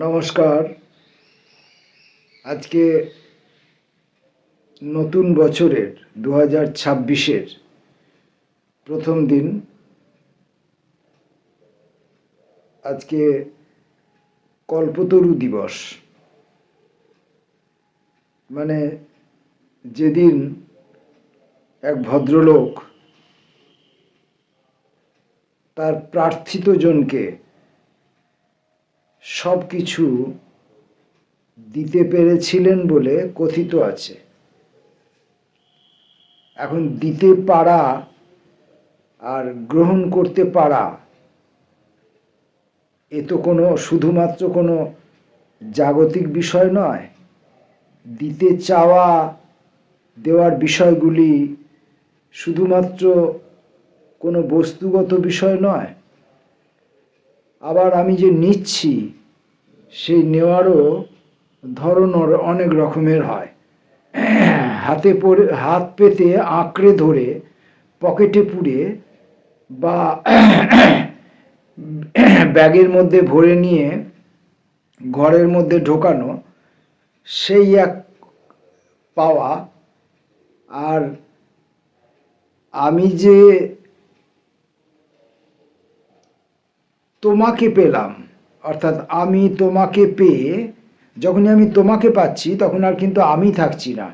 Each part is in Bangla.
নমস্কার। আজকে নতুন বছরের 2026-এর প্রথম দিন। আজকে কল্পতরু দিবস, মানে যেদিন এক ভদ্রলোক তার প্রার্থিত জনকে সব কিছু দিতে পেরেছিলেন বলে কথিত আছে। এখন দিতে পারা আর গ্রহণ করতে পারা এ তো শুধুমাত্র কোনো জাগতিক বিষয় নয়। দিতে চাওয়া দেওয়ার বিষয়গুলি শুধুমাত্র কোনো বস্তুগত বিষয় নয়। আবার আমি যে নিচ্ছি সেই নেওয়ারও ধরন অনেক রকমের হয়। হাত পেতে আঁকড়ে ধরে পকেটে পুরে বা ব্যাগের মধ্যে ভরে নিয়ে ঘরের মধ্যে ঢোকানো, সেই এক পাওয়া। আর আমি যে তোমাকে পেলাম, অর্থাৎ আমি তোমাকে পেয়ে যখনই আমি তোমাকে পাচ্ছি তখন আর কিন্তু আমি থাকছি না,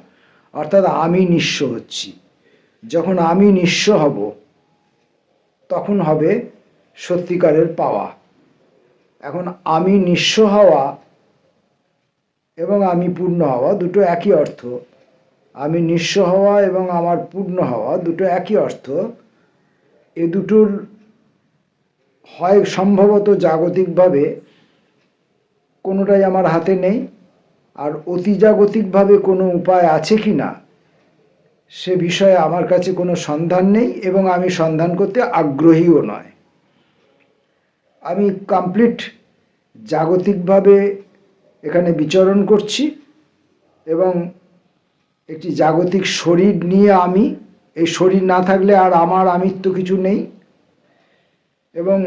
অর্থাৎ আমি নিঃস্ব হচ্ছি। যখন আমি নিঃস্ব হব তখন হবে সত্যিকারের পাওয়া। এখন আমি নিঃস্ব হওয়া এবং আমি পূর্ণ হওয়া দুটো একই অর্থ। আমি নিঃস্ব হওয়া এবং আমার পূর্ণ হওয়া দুটো একই অর্থ। এ দুটোর হয় সম্ভবত জাগতিকভাবে কোনোটাই আমার হাতে নেই, আর অতিজাগতিকভাবে কোনো উপায় আছে কি না সে বিষয়ে আমার কাছে কোনো সন্ধান নেই এবং আমি সন্ধান করতে আগ্রহীও নয়। আমি কমপ্লিট জাগতিকভাবে এখানে বিচরণ করছি এবং একটি জাগতিক শরীর নিয়ে আমি, এই শরীর না থাকলে আর আমার আমিত্ব কিছু নেই। এবং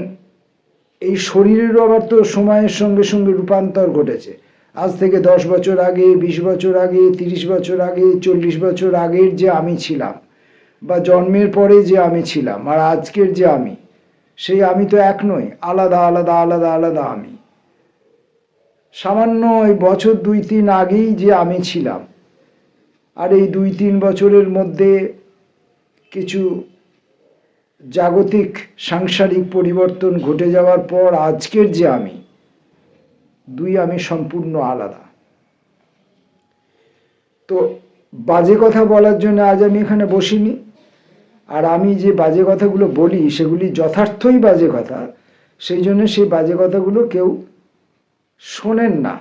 এই শরীরেরও আবার তো সময়ের সঙ্গে সঙ্গে রূপান্তর ঘটেছে। আজ থেকে 10 বছর আগে, 20 বছর আগে, 30 বছর আগে, 40 বছর আগের যে আমি ছিলাম, বা জন্মের পরে যে আমি ছিলাম, আর আজকের যে আমি, সেই আমি তো এক নই। আলাদা আলাদা আলাদা আলাদা আমি। সামান্য এই বছর 2-3 আগেই যে আমি ছিলাম, আর এই 2-3 বছরের মধ্যে কিছু জাগতিক সাংসারিক পরিবর্তন ঘটে যাওয়ার পর আজকের যে আমি, দুই আমি সম্পূর্ণ আলাদা। তো বাজে কথা বলার জন্য আজ আমি এখানে বসিনি। আর আমি যে বাজে কথাগুলো বলি সেগুলি যথার্থই বাজে কথা, সেই জন্য সেই বাজে কথাগুলো কেউ শোনেন না।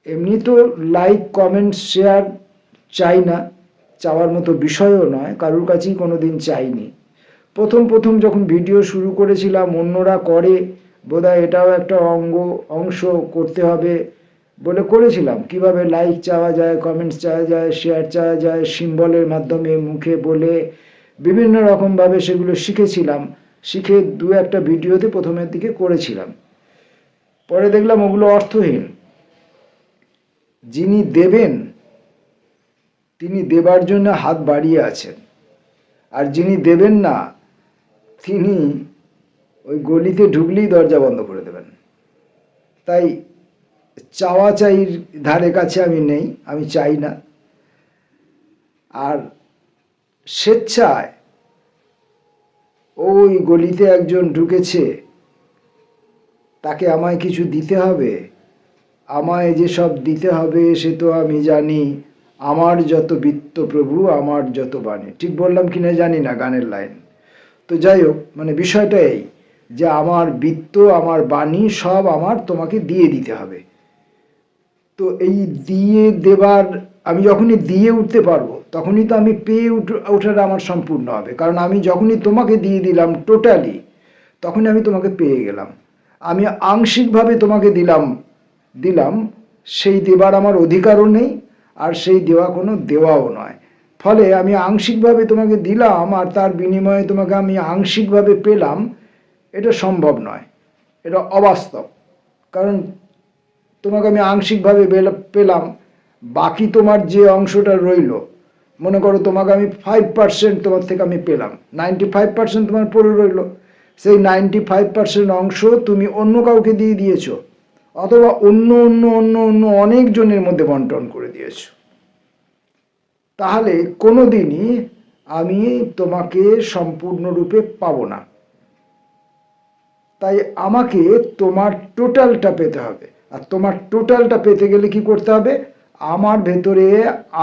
এমনি তো লাইক, কমেন্ট, শেয়ার চাই না, চাওয়ার মতো বিষয়ও নয়, কারোর কাছেই কোনো দিন চাইনি। প্রথম যখন ভিডিও শুরু করেছিলাম, অন্যরা করে বোধহয় এটাও একটা অংশ করতে হবে বলে করেছিলাম। কিভাবে লাইক চাওয়া যায়, কমেন্টস চাওয়া যায়, শেয়ার চাওয়া যায়, সিম্বলের মাধ্যমে, মুখে বলে, বিভিন্ন রকমভাবে সেগুলো শিখেছিলাম। শিখে 2-1টা ভিডিওতে প্রথমের দিকে করেছিলাম। পরে দেখলাম ওগুলো অর্থহীন। যিনি দেবেন তিনি দেবার জন্য হাত বাড়িয়ে আছেন, আর যিনি দেবেন না তিনি ওই গলিতে ঢুকলেই দরজা বন্ধ করে দেবেন। তাই চাওয়া চাইর ধারে কাছে আমি নেই, আমি চাই না। আর স্বেচ্ছায় ওই গলিতে একজন ঢুকেছে, তাকে আমায় কিছু দিতে হবে, আমায় যে সব দিতে হবে সে তো আমি জানি। আমার যত বিত্ত প্রভু, আমার যত বাণী। ঠিক বললাম কিনা জানি না, গানের লাইন। তো যাই হোক, মানে বিষয়টা এই যে আমার বিত্ত, আমার বাণী সব আমার তোমাকে দিয়ে দিতে হবে। তো এই দিয়ে দেবার, আমি যখনই দিয়ে উঠতে পারবো তখনই তো আমি পেয়ে ওঠাটা আমার সম্পূর্ণ হবে। কারণ আমি যখনই তোমাকে দিয়ে দিলাম টোটালি, তখনই আমি তোমাকে পেয়ে গেলাম। আমি আংশিকভাবে তোমাকে দিলাম, সেই দেবার আমার অধিকারও নেই, আর সেই দেওয়া কোনো দেওয়াও নয়। ফলে আমি আংশিকভাবে তোমাকে দিলাম আর তার বিনিময়ে তোমাকে আমি আংশিকভাবে পেলাম, এটা সম্ভব নয়, এটা অবাস্তব। কারণ তোমাকে আমি আংশিকভাবে পেলাম, বাকি তোমার যে অংশটা রইল, মনে করো তোমাকে আমি 5% তোমার থেকে আমি পেলাম, 95% তোমার পড়ে রইল, সেই 95% অংশ তুমি অন্য কাউকে দিয়ে দিয়েছো, অথবা অন্য অন্য অন্য অন্য অনেক জনের মধ্যে বন্টন করে দিয়েছো। তাহলে কোনোদিনই আমি তোমাকে সম্পূর্ণরূপে পাবো না। তাই আমাকে তোমার টোটালটা পেতে হবে, আর তোমার টোটালটা পেতে গেলে কি করতে হবে? আমার ভেতরে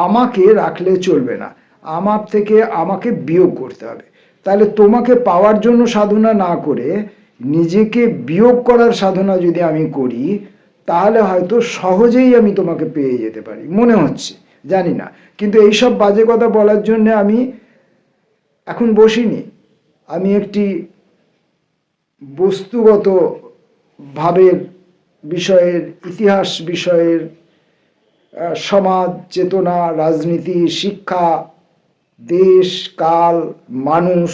আমাকে রাখলে চলবে না, আমার থেকে আমাকে বিয়োগ করতে হবে। তাহলে তোমাকে পাওয়ার জন্য সাধনা না করে নিজেকে বিয়োগ করার সাধনা যদি আমি করি, তাহলে হয়তো সহজেই আমি তোমাকে পেয়ে যেতে পারি মনে হচ্ছে, জানি না। কিন্তু এইসব বাজে কথা বলার জন্য আমি এখন বসিনি। আমি একটি বস্তুগত ভাবের বিষয়ের, ইতিহাস বিষয়ের, সমাজ চেতনা, রাজনীতি, শিক্ষা, দেশ কাল, মানুষ,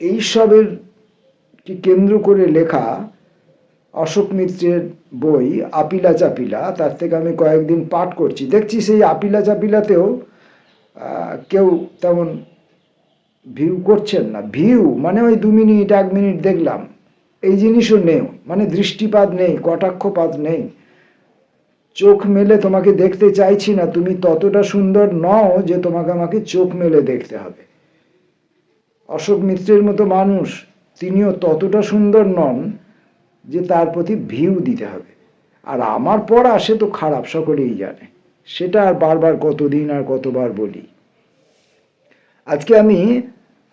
এইসবের কি কেন্দ্র করে লেখা অশোক মিত্রের বই আপিলা চাপিলা, তার থেকে আমি কয়েকদিন পাঠ করছি। দেখছি সেই আপিলা চাপিলাতেও কেউ তেমন ভিউ করছেন না। ভিউ মানে ওই 2 মিনিট 1 মিনিট দেখলাম, এই জিনিসও নেই, মানে দৃষ্টিপাত নেই, কটাক্ষপাত নেই। চোখ মেলে তোমাকে দেখতে চাইছি না, তুমি ততটা সুন্দর নও যে তোমাকে আমাকে চোখ মেলে দেখতে হবে। অশোক মিত্রের মতো মানুষ, তিনিও ততটা সুন্দর নন যে তার প্রতি ভিউ দিতে হবে। আর আমার পড়া সে তো খারাপ, সকলেই জানে, সেটা আর বারবার কতদিন আর কতবার বলি। আজকে আমি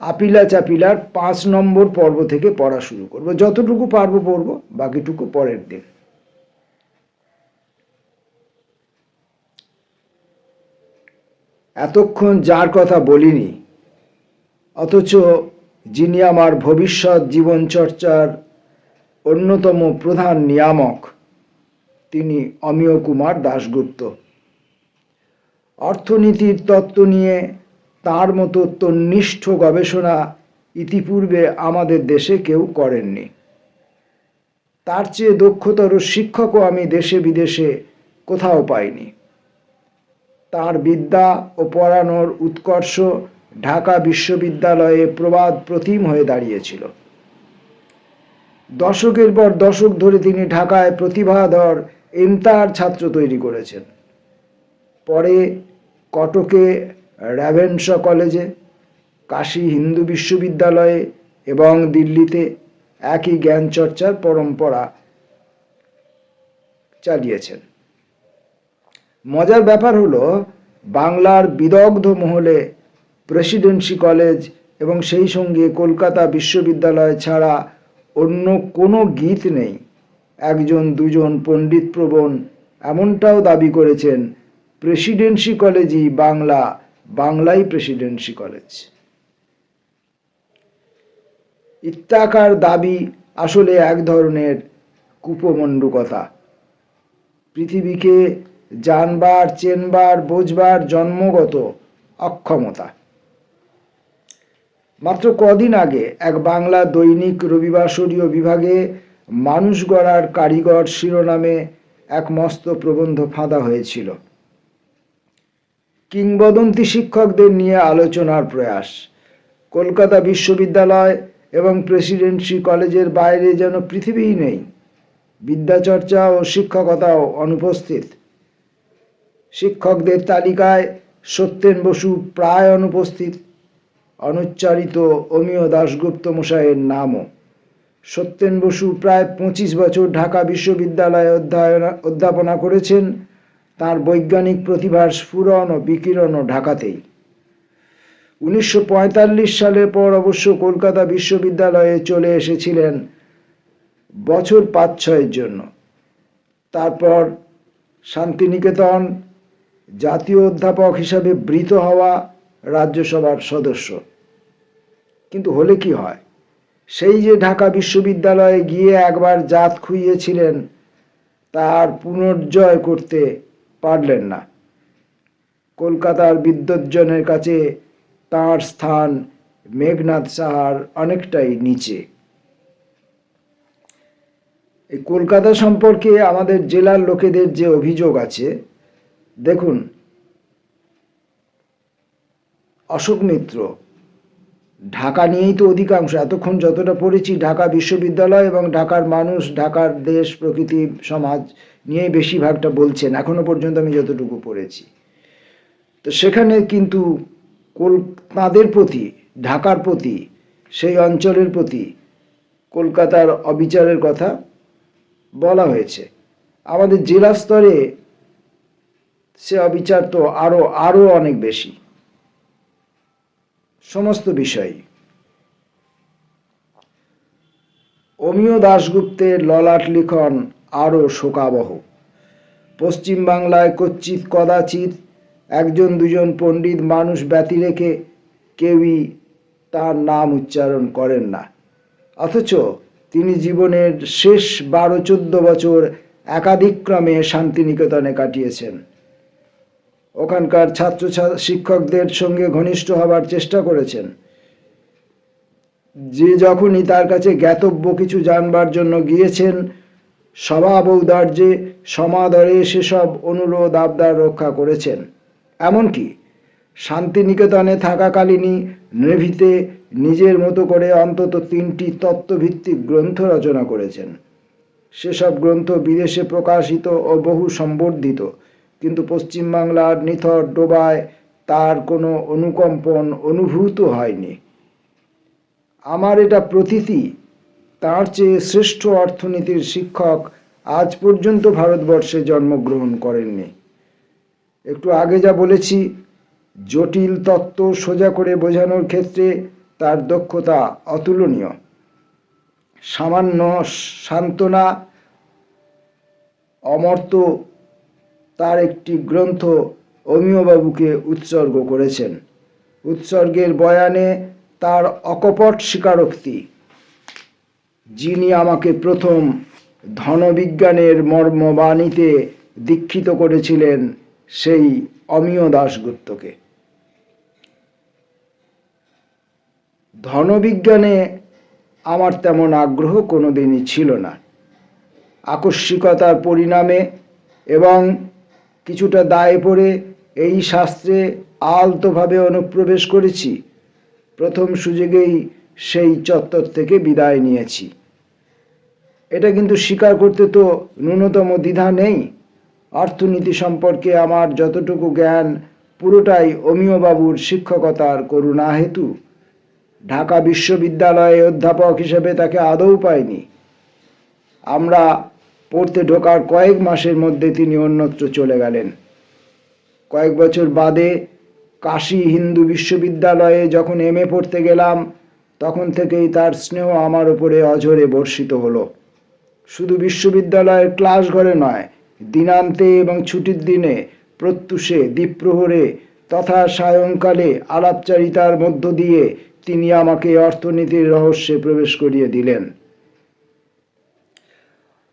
আপিলা চাপিলার 5 নম্বর পর্ব থেকে পড়া শুরু করব। যতটুকু পারবো পড়বো, বাকিটুকু পরের দিন। এতক্ষণ যার কথা বলিনি, অথচ যিনি আমার ভবিষ্যৎ জীবনচর্চার অন্যতম প্রধান নিয়ামক, তিনি অমিয় কুমার দাশগুপ্ত। অর্থনীতির তত্ত্ব নিয়ে তার মতো তন্নিষ্ঠ গবেষণা ইতিপূর্বে আমাদের দেশে কেউ করেননি। তার চেয়ে দক্ষতর শিক্ষকও আমি দেশে বিদেশে কোথাও পাইনি। তার বিদ্যা ও পড়ানোর উৎকর্ষ ঢাকা বিশ্ববিদ্যালয়ে প্রবাদ প্রতিম হয়ে দাঁড়িয়েছিল। দশকের পর দশক ধরে তিনি ঢাকায় প্রতিভাধর এন্তার ছাত্র তৈরি করেছেন। পরে কটকে র্যাভেনশা কলেজে, কাশী হিন্দু বিশ্ববিদ্যালয়ে এবং দিল্লিতে একই জ্ঞান চর্চার পরম্পরা চালিয়েছেন। মজার ব্যাপার হলো, বাংলার বিদগ্ধ মহলে প্রেসিডেন্সি কলেজ এবং সেই সঙ্গে কলকাতা বিশ্ববিদ্যালয় ছাড়া অন্য কোনো গীত নেই। 1-2 পণ্ডিত প্রবণ এমনটাও দাবি করেছেন, প্রেসিডেন্সি কলেজই বাংলা, বাংলাই প্রেসিডেন্সি কলেজ। ইত্যাকার দাবি আসলে এক ধরনের কুপমণ্ডুকতা, পৃথিবীকে জানবার, চেনবার, বোঝবার জন্মগত অক্ষমতা। মাত্র কদিন আগে এক বাংলা দৈনিক রবিবাসরীয় বিভাগে মানুষ গড়ার কারিগর শিরোনামে এক মস্ত প্রবন্ধ ফাঁদা হয়েছিল। কিংবদন্তি শিক্ষকদের নিয়ে আলোচনার প্রয়াস। কলকাতা বিশ্ববিদ্যালয় এবং প্রেসিডেন্সি কলেজের বাইরে যেন পৃথিবীই নেই। বিদ্যাচর্চা ও শিক্ষকতাও অনুপস্থিত। শিক্ষকদের তালিকায় সত্যেন বসু প্রায় অনুপস্থিত, অনুচ্চারিত অমিয় দাশগুপ্ত মশাইয়ের নামও। সত্যেন বসু প্রায় 25 বছর ঢাকা বিশ্ববিদ্যালয়ে অধ্যাপনা করেছেন। তার বৈজ্ঞানিক প্রতিভার স্ফুরণ ও বিকিরণও ঢাকাতেই। 1945 সালের পর অবশ্য কলকাতা বিশ্ববিদ্যালয়ে চলে এসেছিলেন বছর 5-6 জন্য। তারপর শান্তিনিকেতন, জাতীয় অধ্যাপক হিসাবে বৃত হওয়া, রাজ্যসভার সদস্য। কিন্তু হলে কি হয়? সেই যে ঢাকা বিশ্ববিদ্যালয়ে গিয়ে একবার জাত খুইয়েছিলেন, তার পুনর্জয় করতে পারলেন না। কলকাতার বিদ্বজ্জনের কাছে তাঁর স্থান মেঘনাদ সাহার অনেকটাই নিচে। এই কলকাতা সম্পর্কে আমাদের জেলার লোকেদের যে অভিযোগ আছে, দেখুন, অশোক মিত্র ঢাকা নিয়েই তো অধিকাংশ, এতক্ষণ যতটা পড়েছি, ঢাকা বিশ্ববিদ্যালয় এবং ঢাকার মানুষ, ঢাকার দেশ, প্রকৃতি, সমাজ নিয়েই বেশিরভাগটা বলছেন, এখনো পর্যন্ত আমি যতটুকু পড়েছি। তো সেখানে কিন্তু তাঁদের প্রতি, ঢাকার প্রতি, সেই অঞ্চলের প্রতি কলকাতার অবিচারের কথা বলা হয়েছে। আমাদের জেলা স্তরে সে অবিচার তো আরো অনেক বেশি, সমস্ত বিষয়। অমিয় দাশগুপ্তের ললাট লিখন আরও শোকাবহ। পশ্চিমবাংলায় কচ্চিৎ কদাচিৎ একজন দুজন পণ্ডিত মানুষ ব্যতি রেখে কেউই তার নাম উচ্চারণ করেন না, অথচ তিনি জীবনের শেষ 12-14 বছর একাধিক্রমে শান্তিনিকেতনে কাটিয়েছেন। ওখানকার ছাত্র শিক্ষকদের সঙ্গে ঘনিষ্ঠ হবার চেষ্টা করেছেন। যে যখনই তার কাছে জ্ঞাতব্য কিছু জানবার জন্য গিয়েছেন, স্বভাব ঔদার্যে সমাদরে সেসব অনুরোধ আবদার রক্ষা করেছেন। এমনকি শান্তিনিকেতনে থাকাকালীনই নেভিতে নিজের মতো করে অন্তত 3টি তত্ত্বভিত্তিক গ্রন্থ রচনা করেছেন। সেসব গ্রন্থ বিদেশে প্রকাশিত ও বহু সম্বর্ধিত, কিন্তু পশ্চিমবাংলার নিথর ডোবায় তার কোনো অনুকম্পন অনুভূত হয়নি। আমার এটা প্রতীতি, তার চেয়ে শ্রেষ্ঠ অর্থনীতির শিক্ষক আজ পর্যন্ত ভারতবর্ষে জন্মগ্রহণ করেননি। একটু আগে যা বলেছি, জটিল তত্ত্ব সোজা করে বোঝানোর ক্ষেত্রে তার দক্ষতা অতুলনীয়। সামান্য সান্ত্বনা অমর্ত্য তার একটি গ্রন্থ অমিয়বাবুকে উৎসর্গ করেছেন। উৎসর্গের বয়ানে তার অকপট স্বীকারোক্তি, যিনি আমাকে প্রথম ধনবিজ্ঞানের মর্মবাণীতে দীক্ষিত করেছিলেন সেই অমিয় দাশগুপ্তকে। ধনবিজ্ঞানে আমার তেমন আগ্রহ কোনোদিনই ছিল না। আকস্মিকতার পরিণামে এবং কিছুটা দায়ে পড়ে এই শাস্ত্রে আলতোভাবে অনুপ্রবেশ করেছি। প্রথম সুযোগেই সেই চত্বর থেকে বিদায় নিয়েছি। এটা কিন্তু স্বীকার করতে তো ন্যূনতম দ্বিধা নেই। অর্থনীতি সম্পর্কে আমার যতটুকু জ্ঞান পুরোটাই অমিয়বাবুর শিক্ষকতার করুণা হেতু। ঢাকা বিশ্ববিদ্যালয়ে অধ্যাপক হিসেবে তাকে আদৌ পাইনি। আমরা পড়তে ঢোকার কয়েক মাসের মধ্যে তিনি অন্যত্র চলে গেলেন। কয়েক বছর বাদে কাশী হিন্দু বিশ্ববিদ্যালয়ে যখন MA পড়তে গেলাম, তখন থেকেই তার স্নেহ আমার উপরে অঝরে বর্ষিত হলো। শুধু বিশ্ববিদ্যালয়ের ক্লাস ঘরে নয়, দিনান্তে এবং ছুটির দিনে প্রত্যুষে দ্বীপ্রহরে তথা সায়ংকালে আলাপচারিতার মধ্য দিয়ে তিনি আমাকে অর্থনীতির রহস্যে প্রবেশ করিয়ে দিলেন।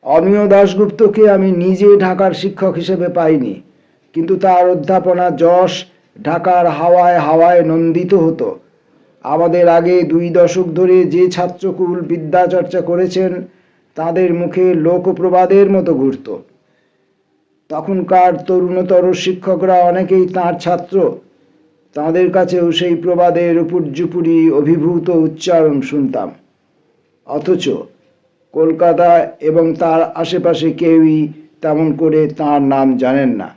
অমিয় দাশগুপ্তকে আমি নিজে ঢাকার শিক্ষক হিসেবে পাইনি, কিন্তু তার অধ্যাপনা যশ ঢাকার হাওয়ায় হাওয়ায় নন্দিত হতো। আমাদের আগে 2 দশক ধরে যে ছাত্রকুল বিদ্যা চর্চা করেছেন, তাদের মুখে লোকপ্রবাদের মতো ঘুরত। তখনকার তরুণতর শিক্ষকরা অনেকেই তাঁর ছাত্র, তাঁদের কাছেও সেই প্রবাদের উপর্যুপুরি অভিভূত উচ্চারণ শুনতাম। অথচ কলকাতা এবং তার আশেপাশে কেউই তেমন করে তাঁর নাম জানেন না,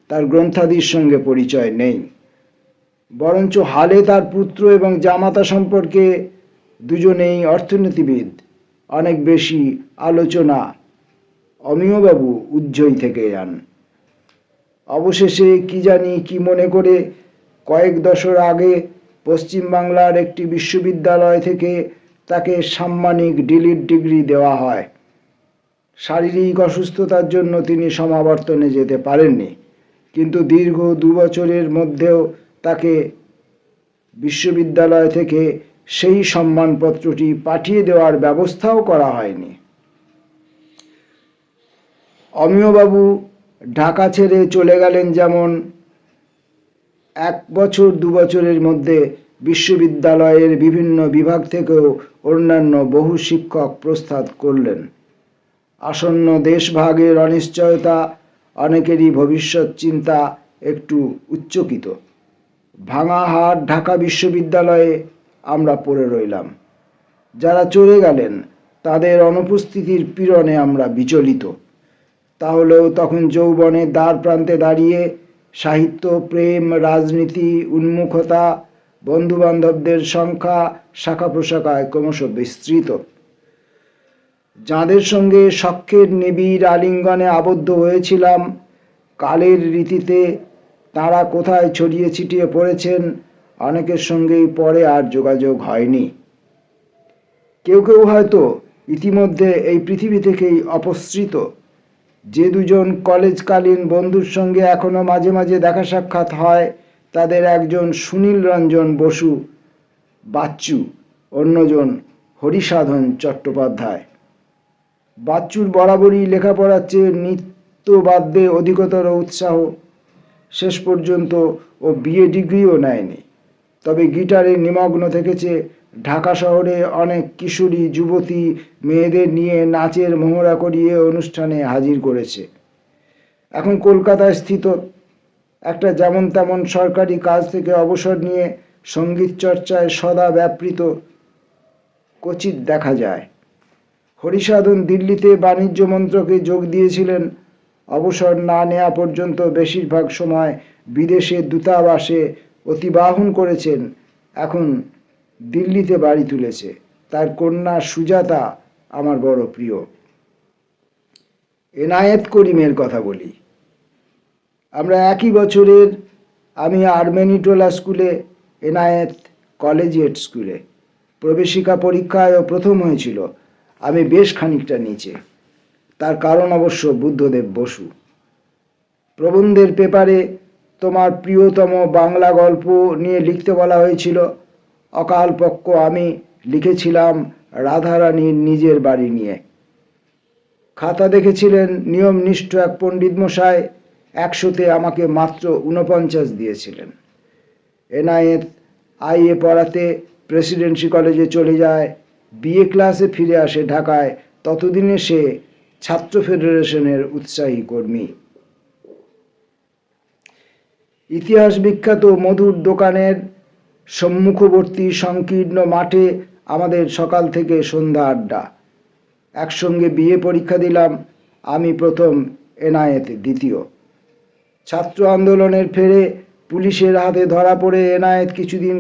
তার গ্রন্থাদির সঙ্গে পরিচয় নেই। বরঞ্চ হালে তার পুত্র এবং জামাতা সম্পর্কে, দুজনেই অর্থনীতিবিদ, অনেক বেশি আলোচনা অমিয়বাবু উজ্জয়ী থেকে যান। অবশেষে কি জানি কি মনে করে কয়েক দশক আগে পশ্চিমবাংলার একটি বিশ্ববিদ্যালয় থেকে তাকে সাম্মানিক ডিলিট ডিগ্রি দেওয়া হয়। শারীরিক অসুস্থতার জন্য তিনি সমাবর্তনে যেতে পারেননি, কিন্তু দীর্ঘ 2 বছরের মধ্যেও তাকে বিশ্ববিদ্যালয় থেকে সেই সম্মানপত্রটি পাঠিয়ে দেওয়ার ব্যবস্থাও করা হয়নি। অমিয়বাবু ঢাকা ছেড়ে চলে গেলেন, যেমন 1 বছর 2 বছরের মধ্যে বিশ্ববিদ্যালয়ের বিভিন্ন বিভাগ থেকেও অন্যান্য বহু শিক্ষক প্রস্থান করলেন। আসন্ন দেশভাগের অনিশ্চয়তা, অনেকেরই ভবিষ্যৎ চিন্তা একটু উচ্চকিত। ভাঙা হাট ঢাকা বিশ্ববিদ্যালয়ে আমরা পড়ে রইলাম। যারা চলে গেলেন তাদের অনুপস্থিতির পীড়নে আমরা বিচলিত। তাহলেও তখন যৌবনের দ্বার প্রান্তে দাঁড়িয়ে সাহিত্য, প্রেম, রাজনীতি, উন্মুখতা, বন্ধুবান্ধবদের সংখ্যা শাখা প্রশাখায় ক্রমশ বিস্তৃত। যাঁদের সঙ্গে শখের নিবিড় আলিঙ্গনে আবদ্ধ হয়েছিলাম, কালের রীতিতে তাঁরা কোথায় ছড়িয়ে ছিটিয়ে পড়েছেন, অনেকের সঙ্গেই পরে আর যোগাযোগ হয়নি। কেউ কেউ হয়তো ইতিমধ্যে এই পৃথিবী থেকেই অপসৃত। যে দুজন কলেজকালীন বন্ধুর সঙ্গে এখনো মাঝে মাঝে দেখা সাক্ষাৎ হয়, তাদের একজন সুনীল রঞ্জন বসু বাচ্চু, অন্যজন হরিসাধন চট্টোপাধ্যায়। বাচ্চুর বরাবরই লেখাপড়ার চেয়ে নৃত্যবাদ্যে অধিকতর উৎসাহ। শেষ পর্যন্ত ও বিএ ডিগ্রিও নেয়নি, তবে গিটারে নিমগ্ন থেকেছে। ঢাকা শহরে অনেক কিশোরী যুবতী মেয়েদের নিয়ে নাচের মোহরা করিয়ে অনুষ্ঠানে হাজির করেছে। এখন কলকাতায় স্থিত, একটা যেমন তেমন সরকারি কাজ থেকে অবসর নিয়ে সঙ্গীত চর্চায় সদা ব্যাপৃত ক্বচিৎ দেখা যায়। হরিসাধন দিল্লিতে বাণিজ্য মন্ত্রকে যোগ দিয়েছিলেন। অবসর না নেওয়া পর্যন্ত বেশিরভাগ সময় বিদেশের দূতাবাসে অতিবাহন করেছেন। এখন দিল্লিতে বাড়ি তুলেছে। তার কন্যা সুজাতা আমার বড় প্রিয়। এনায়েত করিমের কথা বলি। আমরা একই বছরের, আমি আর্মেনিটোলা স্কুলে, এনায়েত কলেজিয়েট স্কুলে। প্রবেশিকা পরীক্ষায়ও প্রথম হয়েছিল, আমি বেশ খানিকটা নিচে। তার কারণ অবশ্য বুদ্ধদেব বসু। প্রবন্ধের পেপারে তোমার প্রিয়তম বাংলা গল্প নিয়ে লিখতে বলা হয়েছিল। অকালপক্ষ আমি লিখেছিলাম রাধারানীর নিজের বাড়ি নিয়ে। খাতা দেখেছিলেন নিয়মনিষ্ঠ এক পণ্ডিত মশাই, 100-তে আমাকে মাত্র 49 দিয়েছিলেন। এনায়েত আইএ পড়াতে প্রেসিডেন্সি কলেজে চলে যায়, বিএ ক্লাসে ফিরে আসে ঢাকায়। ততদিনে সে ছাত্র ফেডারেশনের উৎসাহী কর্মী। ইতিহাস বিখ্যাত মধুর দোকানের সম্মুখবর্তী সংকীর্ণ মাঠে আমাদের সকাল থেকে সন্ধ্যা আড্ডা। একসঙ্গে বিএ পরীক্ষা দিলাম, আমি প্রথম, এনায়েত দ্বিতীয়। ছাত্র আন্দোলনের ফেরে পুলিশের হাতে ধরা পড়ে এনায়েত কিছুদিন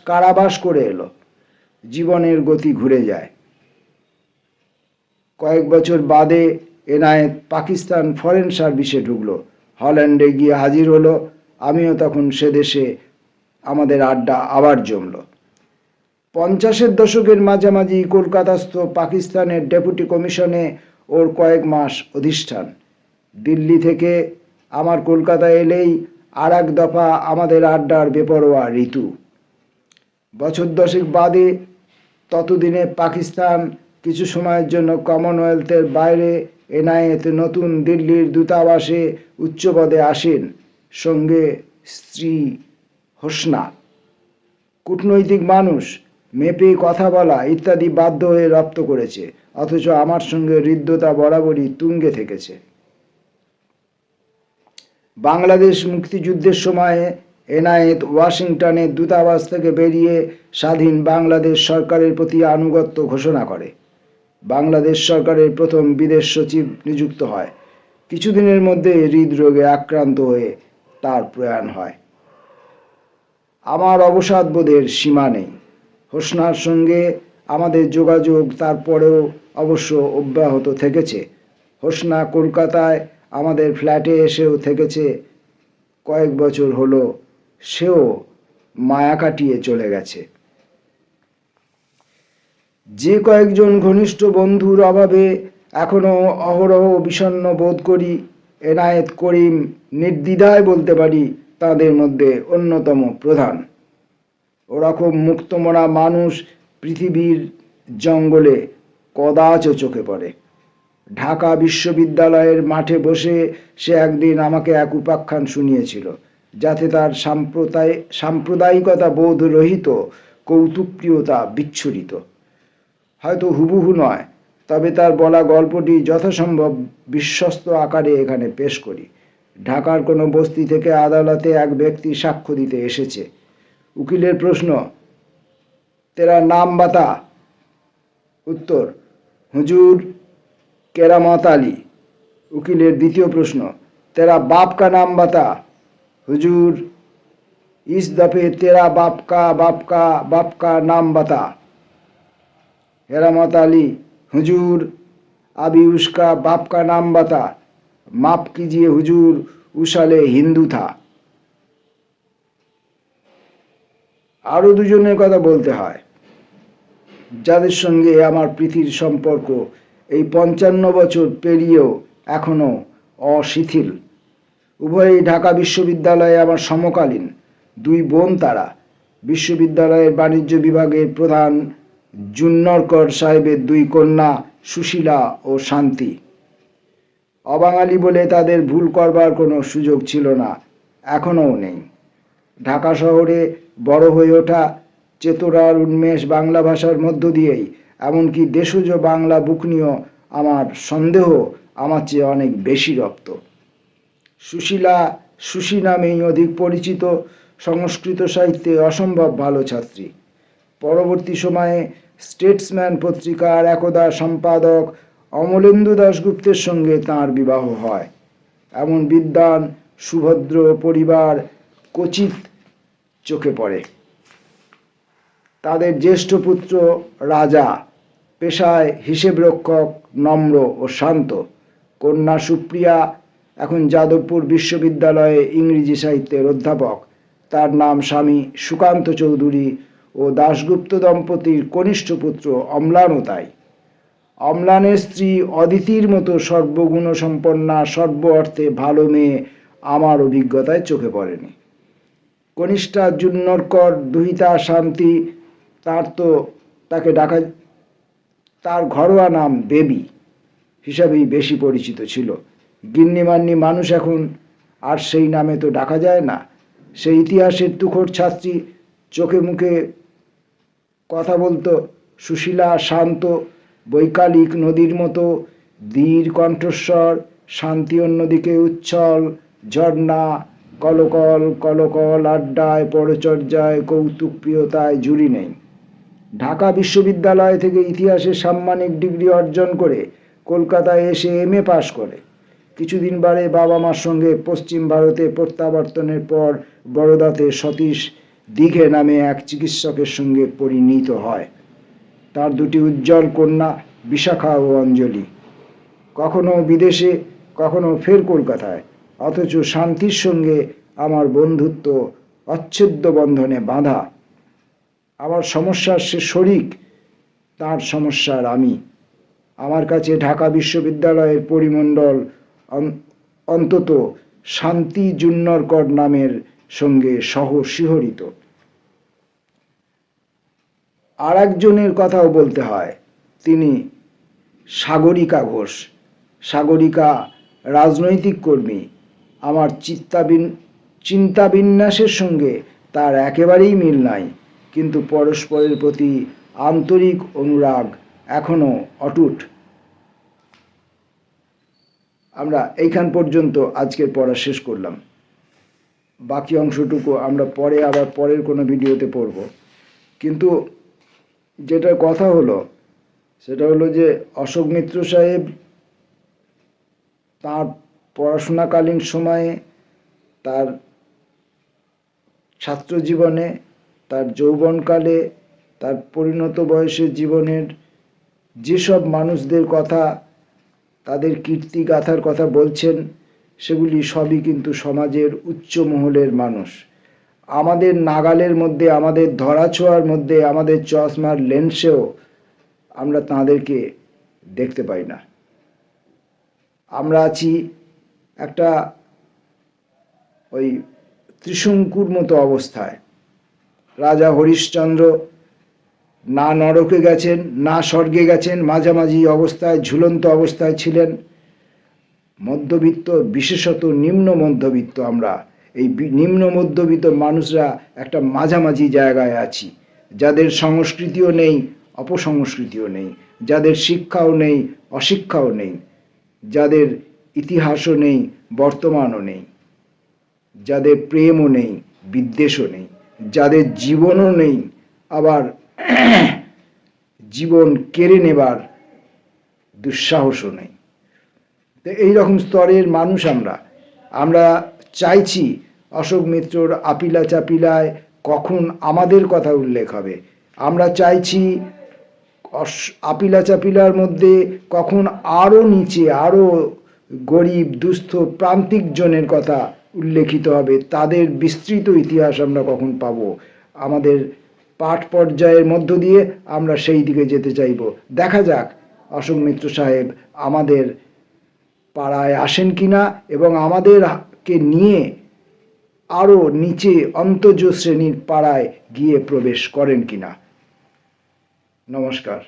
কারাবাস করে এলো। জীবনের গতি ঘুরে যায়। কয়েক বছর বাদে এনায়েত পাকিস্তান ফরেন সার্ভিসে ঢুকলো, হল্যান্ডে গিয়ে হাজির হলো। আমিও তখন সে দেশে। আমাদের আড্ডা আবার জমল। 50-এর দশকের মাঝামাঝি কলকাতাস্থ পাকিস্তানের ডেপুটি কমিশনে ওর কয়েক মাস অধিষ্ঠান। দিল্লি থেকে আমার কলকাতায় এলেই আর এক দফা আমাদের আড্ডার বেপরোয়া ঋতু। বছর 10 বাদে, ততদিনে পাকিস্তান কিছু সময়ের জন্য কমনওয়েলথের বাইরে, এনায়েত নতুন দিল্লির দূতাবাসে উচ্চ পদে আসেন, সঙ্গে স্ত্রী হোসনা। কূটনৈতিক মানুষ, মেপে কথা বলা ইত্যাদি বাধ্য হয়ে রপ্ত করেছে, অথচ আমার সঙ্গে হৃদ্যতা বরাবরই তুঙ্গে থেকেছে। বাংলাদেশ মুক্তিযুদ্ধের সময়ে এনায়েত ওয়াশিংটনের দূতাবাস থেকে বেরিয়ে স্বাধীন বাংলাদেশ সরকারের প্রতি আনুগত্য ঘোষণা করে। বাংলাদেশ সরকারের প্রথম বিদেশ সচিব নিযুক্ত হয়। কিছুদিনের মধ্যে হৃদরোগে আক্রান্ত হয়ে তার প্রয়াণ হয়। আমার অবসাদবোধের সীমা নেই। হোসনার সঙ্গে আমাদের যোগাযোগ তারপরেও অবশ্য অব্যাহত থেকেছে। হোসনা কলকাতায় আমাদের ফ্ল্যাটে এসেও থেকেছে। কয়েক বছর হলো সেও মায়া কাটিয়ে চলে গেছে। যে কয়েকজন ঘনিষ্ঠ বন্ধুর অভাবে এখনো অহরহ বিষণ্ণ বোধ করি, এনায়েত করিম নির্দ্বিধায় বলতে পারি তাদের মধ্যে অন্যতম প্রধান। ওরকম মুক্তমনা মানুষ পৃথিবীর জঙ্গলে কদাচ চোখে পড়ে। ঢাকা বিশ্ববিদ্যালয়ের মাঠে বসে সে একদিন আমাকে এক উপাখ্যান শুনিয়েছিল, যাতে তার সাম্প্রদায়িকতা বোধ রহিত কৌতুকপ্রিয়তা বিচ্ছুরিত। হয়তো হুবহু নয়, তবে তার বলা গল্পটি যথাসম্ভব বিশ্বস্ত আকারে এখানে পেশ করি। ঢাকার কোনো বস্তি থেকে আদালতে এক ব্যক্তি সাক্ষ্য দিতে এসেছে। উকিলের প্রশ্ন, তেরা নাম বাতা। উত্তর, হুজুর কেরামত আলী। উকিলের দ্বিতীয় প্রশ্ন, তেরা বাপ কা নাম বাতা। হুজুর इस दफे तेरा बाप का नाम बता। केरामत अली, हुजूर अभी उसका बाप का नाम बता। माफ कीजिए हुजूर, उस साले हिंदू था। আরো দুজনের কথা বলতে হয়, যাদের সঙ্গে আমার প্রীতির সম্পর্ক এই 55 বছর পেরিয়েও এখনো অশিথিল। উভয়ই ঢাকা বিশ্ববিদ্যালয়ে আমার সমকালীন। দুই বোন তারা। বিশ্ববিদ্যালয়ের বাণিজ্য বিভাগের প্রধান জুন্নরকর সাহেবের দুই কন্যা সুশীলা ও শান্তি। অবাঙালি বলে তাদের ভুল করবার কোনো সুযোগ ছিল না, এখনও নেই। ঢাকা শহরে বড় হয়ে ওঠা, চেতনার উন্মেষ বাংলা ভাষার মধ্য দিয়েই, এমনকি দেশজ বাংলা বুক নিয়েও আমার সন্দেহ আমার চেয়ে অনেক বেশি রপ্ত। সুশীলা সুশী নামেই অধিক পরিচিত, সংস্কৃত সাহিত্যে অসম্ভব ভালো ছাত্রী। পরবর্তী সময়ে স্টেটসম্যান পত্রিকার একদা সম্পাদক অমলেন্দু দাশগুপ্তের সঙ্গে তাঁর বিবাহ হয়। এমন বিদ্বান সুভদ্র পরিবার ক্বচিৎ চোখে পড়ে। তাদের জ্যেষ্ঠ পুত্র রাজা, পেশায় হিসেবরক্ষক, নম্র ও শান্ত। কন্যা সুপ্রিয়া এখন যাদবপুর বিশ্ববিদ্যালয়ে ইংরেজি সাহিত্যের অধ্যাপক। তার নাম স্বামী সুকান্ত চৌধুরী ও দাশগুপ্ত দম্পতির কনিষ্ঠ পুত্র অম্লানও তাই। অম্লানের স্ত্রী অদিতির মতো সর্বগুণসম্পন্না, সর্ব অর্থে ভালো মেয়ে আমার অভিজ্ঞতায় চোখে পড়েনি। কনিষ্ঠা জুন্নরকর দুহিতা শান্তি, তার ঘরোয়া নাম বেবি হিসাবেই বেশি পরিচিত ছিল। গিন্নিমান্নি মানুষ এখন আর সেই নামে তো ডাকা যায় না। সেই ইতিহাসের তুখোড় ছাত্রী, চোখে মুখে কথা বলতো। সুশীলা শান্ত, বৈকালিক নদীর মতো ধীর কণ্ঠস্বর। শান্তি অন্যদিকে উচ্ছল ঝর্ণা, কলকল কলকল আড্ডায়, পরচর্যায়, কৌতুকপ্রিয়তায় জুড়ি নেই। ঢাকা বিশ্ববিদ্যালয় থেকে ইতিহাসে সাম্মানিক ডিগ্রি অর্জন করে কলকাতায় এসে MA পাশ করে। কিছুদিন বাদে বাবা মার সঙ্গে পশ্চিম ভারতে প্রত্যাবর্তনের পর বরোদাতে সতীশ দীঘে নামে এক চিকিৎসকের সঙ্গে পরিণীত হয়। তার দুটি উজ্জ্বল কন্যা বিশাখা ও অঞ্জলি। কখনো বিদেশে, কখনো ফের কলকাতায়। অথচ শান্তির সঙ্গে আমার বন্ধুত্ব অচ্ছেদ্য বন্ধনে বাঁধা। আমার সমস্যার সে শরিক, তার সমস্যার আমি। আমার কাছে ঢাকা বিশ্ববিদ্যালয়ের পরিমণ্ডল অন্তত শান্তি জুন্নরকর নামের সঙ্গে সহশিহরিত। আর একজনের কথাও বলতে হয়, তিনি সাগরিকা ঘোষ। সাগরিকা রাজনৈতিক কর্মী। আমার চিন্তাবিন্যাসের সঙ্গে তার একেবারেই মিল নাই, কিন্তু পরস্পরের প্রতি আন্তরিক অনুরাগ এখনো অটুট। আমরা এইখান পর্যন্ত আজকের পড়া শেষ করলাম। বাকি অংশটুকু আমরা আবার পরের কোনো ভিডিওতে পড়ব। কিন্তু যেটা কথা হলো সেটা হলো যে অশোক মিত্র সাহেব তার পড়াশোনাকালীন সময়ে, তার ছাত্র জীবনে, তার যৌবনকালে, তার পরিণত বয়সের জীবনের যেসব মানুষদের কথা, তাদের কীর্তি গাথার কথা বলছেন, সেগুলি সবই কিন্তু সমাজের উচ্চ মহলের মানুষ। আমাদের নাগালের মধ্যে, আমাদের ধরাছোঁয়ার মধ্যে, আমাদের চশমার লেন্সেও আমরা তাঁদেরকে দেখতে পাই না। আমরা আছি একটা ওই ত্রিশঙ্কুর মতো অবস্থায়। রাজা হরিশ্চন্দ্র না নরকে গেছেন, না স্বর্গে গেছেন, মাঝামাঝি অবস্থায়, ঝুলন্ত অবস্থায় ছিলেন। মধ্যবিত্ত, বিশেষত নিম্ন মধ্যবিত্ত, আমরা এই নিম্ন মধ্যবিত্ত মানুষরা একটা মাঝামাঝি জায়গায় আছি, যাদের সংস্কৃতিও নেই, অপসংস্কৃতিও নেই। যাদের শিক্ষাও নেই, অশিক্ষাও নেই, যাদের ইতিহাসও নেই, বর্তমানও নেই, যাদের প্রেমও নেই, বিদ্বেষও নেই, যাদের জীবনও নেই, আবার জীবন কেড়ে নেবার দুঃসাহসও নেই। তো এইরকম স্তরের মানুষ আমরা চাইছি অশোক মিত্রর আপিলা চাপিলায় কখন আমাদের কথা উল্লেখ হবে। আমরা চাইছি আপিলা চাপিলার মধ্যে কখন আরও নিচে, আরও গরিব দুস্থ প্রান্তিক জনের কথা উল্লেখিত হবে, তাদের বিস্তৃত ইতিহাস আমরা কখন পাব। আমাদের পাঠ পর্যায়ের মধ্য দিয়ে আমরা সেই দিকে যেতে চাইব। দেখা যাক অশোক মিত্র সাহেব আমাদের পাড়ায় আসেন কিনা এবং আমাদেরকে নিয়ে আরও নিচে অন্তজ শ্রেণীর পাড়ায় গিয়ে প্রবেশ করেন কিনা। নমস্কার।